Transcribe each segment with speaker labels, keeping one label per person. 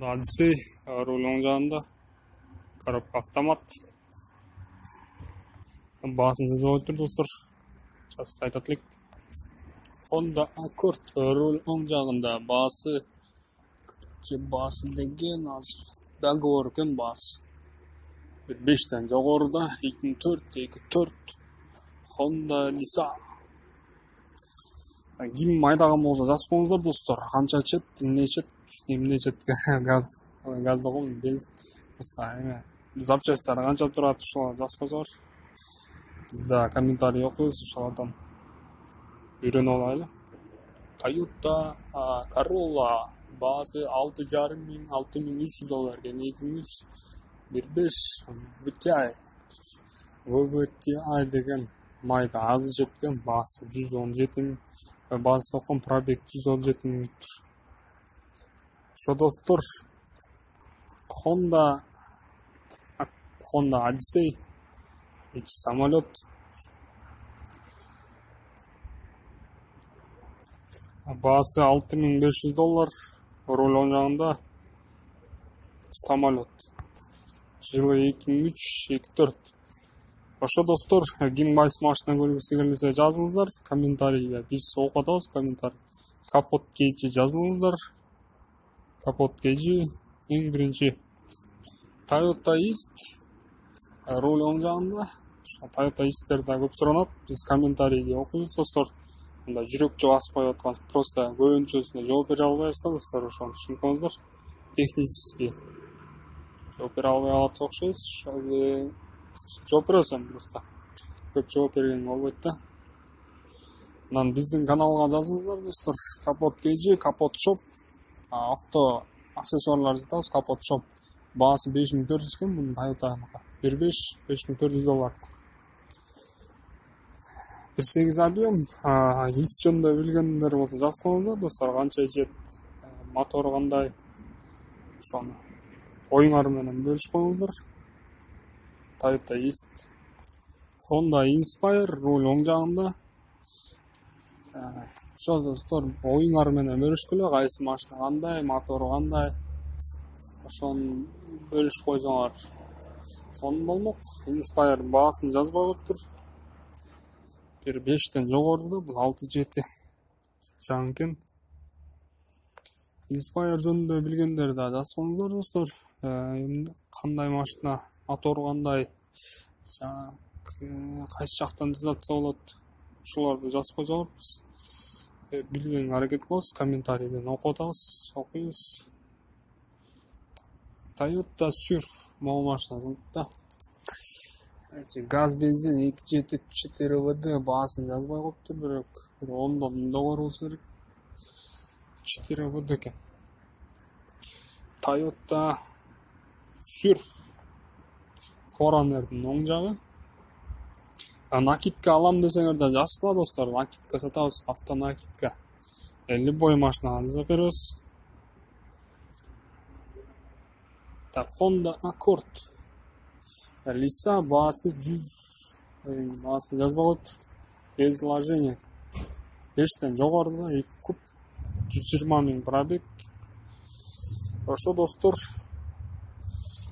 Speaker 1: Odyssey rul oң жағында коробка автомат. Басын жазып отыр достар. Сейчас айтатлык. Honda Accord rul оң жағында басы деген азыр договор екен басы. 5-тен жоғарыда 24 Honda Nisa. Ким айдаған болса жазып қойыңыздар достар. Қанша чет, эмне чет газ ғой, бензин. Запчастьтары қанша тұрады, ушулар жазып қойсаңар. Biz de комментарий оқуйбуз, ушулардан үйрөнүп алайлы. Toyota Corolla баасы 6,5 мың, $6,300 екен, 2015 VTI деген майда азы жеткен, баасы 117 мың, баасы оқым пробег 117 мың. Шо достор, Honda Odyssey самолет. Баасы $6,500, руль оң жағында самолет. Жылы 2003-2004. Ошо достор, ким кайсы машина көргүсү келсе жазыңыздар комментарийге. Биз окутабыз комментарий. Капот кейчи жазыңыздар. Капот кейчи эң биринчи. Toyota East руль оң жағында. Toyota East'терди көп суранат. Биз комментарийге окуйбуз достор. Мында жүрөкчө басып коюп аткан, просто көбүнчөсүнө жооп бере албайсыздар достор, ошону түшүнүп коюңуздар. Технически жооп бере албай калат окшойбуз. Жооп бересем просто. Көп жооп берген болбойт да. Анан биздин каналга жазыңыздар достор. Капот KG, Капот Shop, авто аксессуарлар сатабыз, Капот Shop. Баасы $5,400 экен, бунун Toyota'га. 5,400 $. 1.8 объем, ис жөнүндө билгендер болсо жазып коюңуздар достор, канча жет, мотору кандай, ошону оюңар менен бөлүшүп коюңуздар. Toyota East, Honda Inspire руль оң жагында. Ошо достор, оюңар менен бөлүшкүлө, кайсы машина кандай, мотору кандай, ошону бөлүшүп койсоңар сонун болмок. Inspire баасын жазбай коюптур. 5-тен жогоруда, бул 6-7 жаңкен. Inspire жөнүндө билгендер да жазып коюңуздар достор. Кандай машина, мотору кандай, кайсы жактан жасатса болот, ушуларды жазып койсоңор биз билгенге аракет кылабыз, комментарийден окуйбуз. Toyota Surf могу машина да. Газ бензин 2.74 ВД баасын жазбай коюптур, бирок 10дон догору болсо керек. 4 ВД экен. Toyota Surf Foreigner'дин оң жагы. Накидка алам десеңер да жазсаңар достор, накидка сатабыз, автонакидка. Любой машинаны жасап беребиз. Так, Honda Accord Lisa баасы 100, баасы жазбай коюптур. Без вложения. 5-тен жогоруда 2 куб, 120 мың пробег. Ошо достор,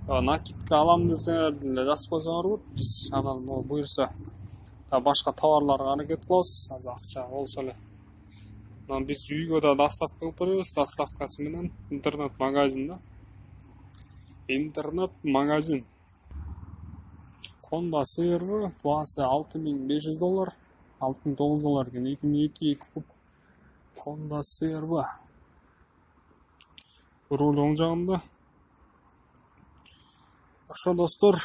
Speaker 1: накидка алам десеңер деле жазып койсоңор болот. Биз анан буюрса башка товарларга аракет кылабыз, акча болсо эле. Анан биз үйгө да доставка кылып беребиз, доставкасы менен интернет-магазинда. Интернет-магазин. Honda CR-V баасы $6,500, $6,900 экен, 2002 куб. Honda CR-V руль оң жагында. Ошо достор,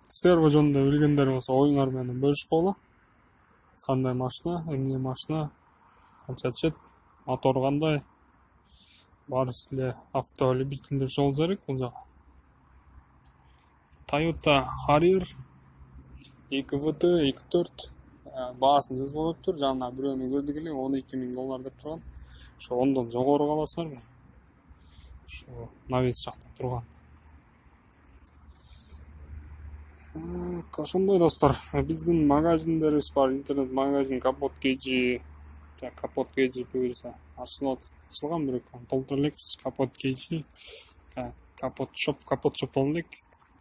Speaker 1: CR-V жөнүндө билгендер болсо оюңар менен бөлүшүп койгула. Кандай машина, эмне машина, канча чет, мотору кандай, барысы эле автолюбительдер болсо керек бул жагы. Toyota Harrier 2 ВТ 2.4 баасын жазбай коюптур. Жана бирөөнү көрдүк эле $12,000 деп турган. Ошо 10дон жогору каласыңарбы? Ошо навес жакта турган. Ошондой достор, биздин магазиндерибиз бар, интернет магазин Капот KG Капот кейджи бұйырса ашылған бір толтырып элекпиз. Капот кейджи, капот шоп толтырып элек.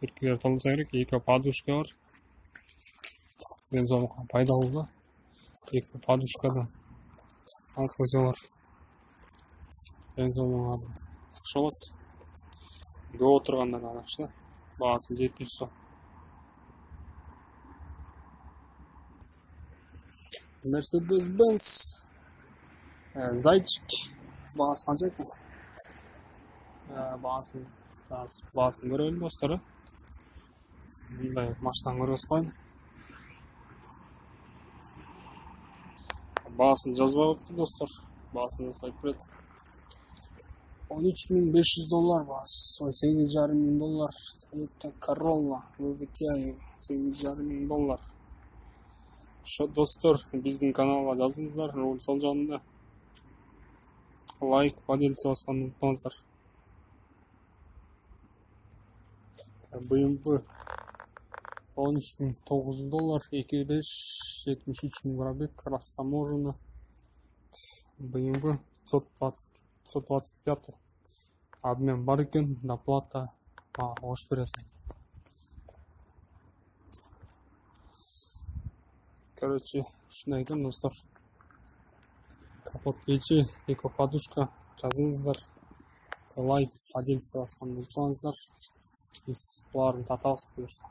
Speaker 1: Биркилер толтурса керек. 2 подушка бар. Денсаулыкка пайдалуу. 2 подушкадан алып койсоңор денсаулыгыңа жакшы болот. Көп отургандар аракчы. Баасы 700 сом. Mercedes-Benz Зайчик баасы канча экен? Баасын көрөлү достор. Мындай машинаны көрөбүз коюн. Баасын жазбай коюптур достор. Баасын жасап берет. $13.500 баасы. $8.500. Toyota Corolla VTI $8.500. Ошо достор, биздин каналга жазыңыздар, ролик сол жанында. Лайк, поделиться басканды унутпаңыздар. BMW $13.900, 2.5, 73 пробег, растаможено. BMW 525. Обмен бар экен, доплата кош бересиң. Короче, ушундай экен достор. Капот кейджи, 2 подушка, жазыңыздар. Лайк, поделиться басканды унутпаңыздар. Биз булардын татабыз буюрса.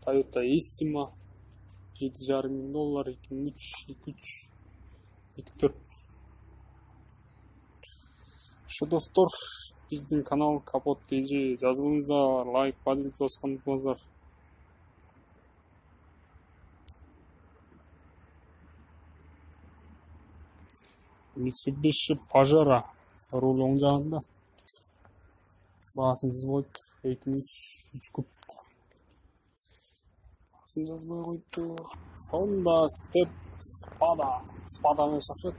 Speaker 1: Toyota Estima $7.500, 2003, 2.4. Ошо достор, биздин канал Капот кейджи, жазылыңыздар, лайк, поделиться басканды унутпаңыздар. Mitsubishi Pajero руль оң жагында. Баасын жазбай коюптур. 2003 куб. Баасын жазбай коюптур. Honda Step Spada эмес окшойт.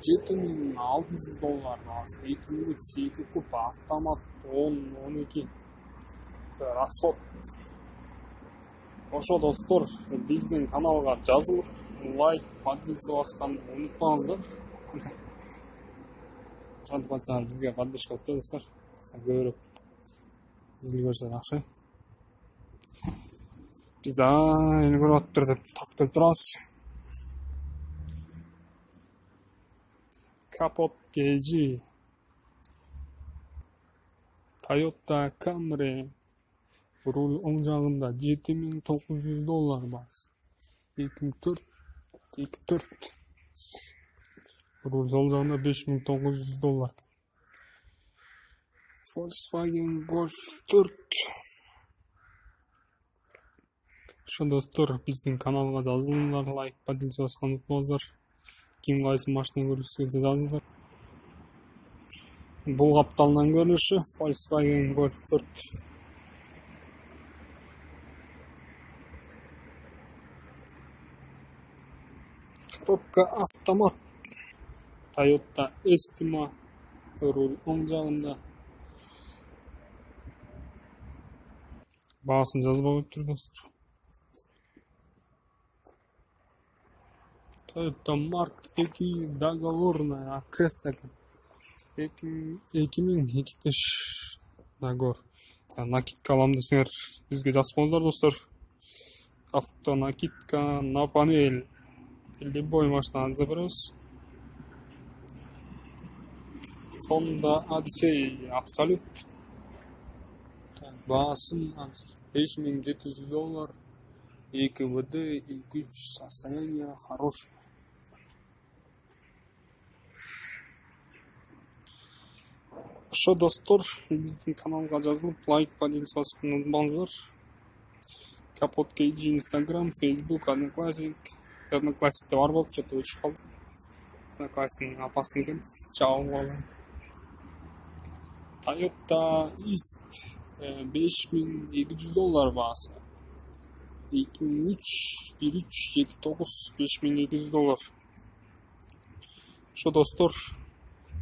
Speaker 1: $7.600 баасы. 2003 2 куб автомат 10-12 расход. Ошо достор, биздин каналга жазылып, лайк, подписка басканды унутпаңыздар. Ошентип калсаңар бизге поддержка болот достор. Көбүрөөк эл көрсө жакшы. Биз да эл көрүп атыптыр деп тактап турабыз. Капот кейджи, Toyota Camry руль оң жагында $7.900 баасы. 2.4. Руль сол жагында $5.900. Volkswagen Golf 4. Ошо достор, биздин каналга жазылыңыздар, лайк, поделиться басканды унутпаңыздар. Ким кайсы машина көргүсү келсе жазыңыздар. Бул капталынан көрүнүшү Volkswagen Golf 4. Коробка автомат. Toyota Estima руль оң жагында. Баасын жазбай коюптур достор. Toyota Mark 2 договорная Cresta 2005 договор. Накидка алам десеңер бизге жазып коюңуздар достор. Авто накидка на панель. Любой машинаңызды беребиз. Honda Odyssey Absolute. Баасын $5.700. 2 ВД, 2 состояние хорошее. Ошо достор, биздин каналга жазылып, лайк, поделиться басканды унутпаңыздар. Капот кейджи, Instagram, Facebook, Одноклассникте бар болуп, что-то өчүп калды. Одноклассниктин апасы экен, чабып алган. Toyota East $5.200 баасы. 2003, 1.3, 7.9, $5.200. Ошо достор,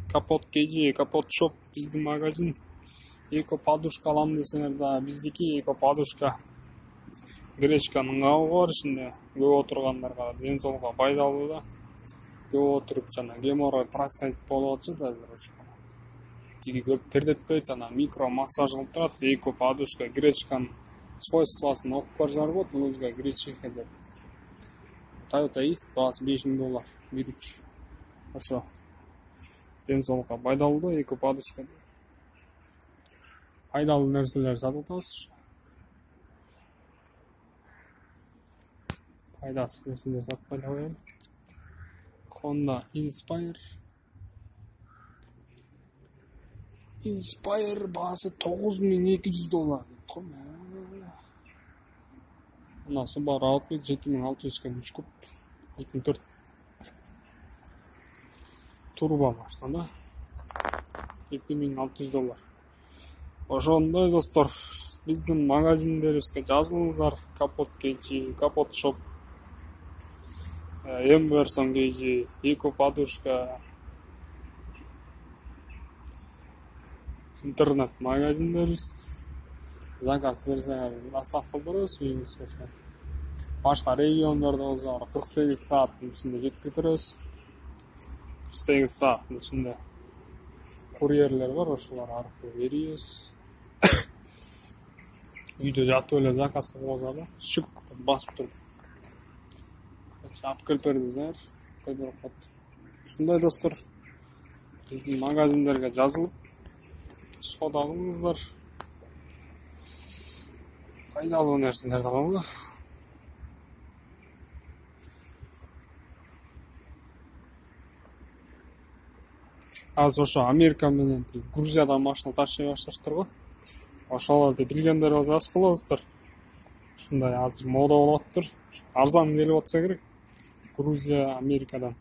Speaker 1: Капот кейджи, Капот шоп, биздин магазин. 2 подушка алам десеңер да, биздики 2 подушка гречканын кабыгы бар ичинде. Көп отургандарга ден соолукка пайдалуу да. Көп отуруп жана геморрой простатит болуп атышат азыр ошо. Тиги көп тердетпейт, ана микро массаж кылып турат. Эко подушка гречканын свойствосын окуп барсаңар болот. Лузга гречиха деп. Toyota East баасы $5000 берүүчү. Ошо ден соолукка пайдалуу да, эко подушка. Пайдалуу нерселер сатып атабыз. Пайдасыз нерселер сатпай коелу. Honda Inspire баасы $9200. Ана Subaru Outback 7600 3 куб 2004 турбо машина да. $7600. Ошондой достор, биздин магазиндерибизге жазылыңыздар. Капот KG, Капот Shop, Emerson KG, Eco подушка, интернет магазиндерибиз. Заказ берсеңер, доставка беребиз үйүңүзгө. Башка региондордо болсо 48 сааттын ичинде жеткирип беребиз. 48 сааттын ичинде курьерлер бар, ошолор аркылуу беребиз. Үйдө жатып эле заказ кылып да, шүк деп басып туруп. Алып келип бердиңиздер, көбүрөөк кат. Ушундай достор, биздин магазиндерге жазылып, соода кылыңыздар. Пайдалуу нерселерди алалы. Азыр ошо Америка менен Грузияда машина ташый башташтыр го. Ошолорду билгендер болсо аз кылыңыздар. Ушундай азыр мода болуп атыптыр. Арзан келип атса керек. Грузия, Америкадан.